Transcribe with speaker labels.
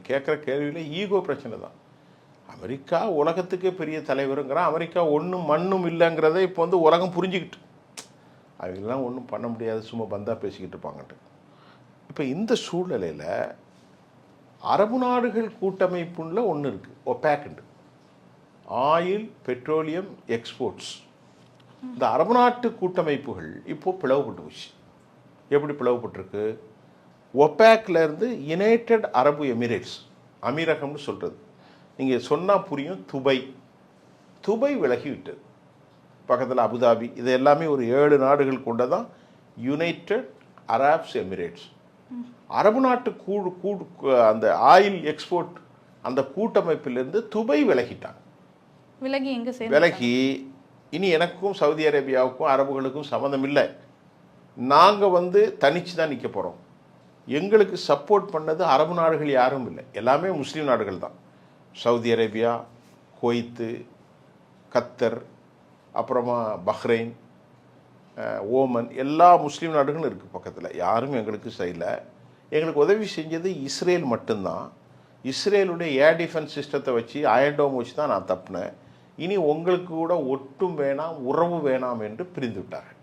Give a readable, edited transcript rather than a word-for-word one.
Speaker 1: கேட்குற கேள்வியில் ஈகோ பிரச்சனை தான். அமெரிக்கா உலகத்துக்கே பெரிய தலைவருங்கிறான். அமெரிக்கா ஒன்றும் மண்ணும் இல்லைங்கிறத இப்போ வந்து உலகம் புரிஞ்சுக்கிட்டு அவங்கெல்லாம் ஒன்றும் பண்ண முடியாது, சும்மா பந்தா பேசிக்கிட்டு இருப்பாங்கட்டு. இப்போ இந்த சூழ்நிலையில் அரபு நாடுகள் கூட்டமைப்புல ஒன்று இருக்குது, ஒபேக்ண்டு, ஆயில் பெட்ரோலியம் எக்ஸ்போர்ட்ஸ். இந்த அரபு நாட்டு கூட்டமைப்புகள் இப்போது பிளவுபட்டு போச்சு. எப்படி பிளவுபட்டுருக்கு? ஒபேக்லேருந்து யுனைடெட் அரபு எமிரேட்ஸ், அமீரகம்னு சொல்கிறது, நீங்கள் சொன்னால் புரியும், துபை விலகி விட்டது. பக்கத்தில் அபுதாபி, இது எல்லாமே ஒரு 7 நாடுகள் கொண்டதான் யுனைடெட் அரப்ஸ் எமிரேட்ஸ். அரபு நாட்டு அந்த ஆயில் எக்ஸ்போர்ட் அந்த கூட்டமைப்பிலிருந்து துபை விலகிட்டாங்க. விலகி இனி எனக்கும் சவுதி அரேபியாவுக்கும் அரபுகளுக்கும் சம்மந்தம் இல்லை, நாங்கள் வந்து தனிச்சு தான் நிற்க போகிறோம், எங்களுக்கு சப்போர்ட் பண்ணது அரபு நாடுகள் யாரும் இல்லை, எல்லாமே முஸ்லீம் நாடுகள் தான். சவுதி அரேபியா, குவைத்து, கத்தர், அப்புறமா பஹ்ரைன், ஓமன், எல்லா முஸ்லீம் நாடுகளும் இருக்குது பக்கத்தில். யாரும் எங்களுக்கு செய்யலை. எங்களுக்கு உதவி செஞ்சது இஸ்ரேல் மட்டும்தான். இஸ்ரேலுடைய ஏர் டிஃபென்ஸ் சிஸ்டத்தை வச்சு, அயன்டோம் வச்சு தான் நான் தப்பினேன். இனி உங்களுக்கு கூட ஒட்டும் வேணாம், உறவு வேணாம் என்று பிரிந்து விட்டார்கள்.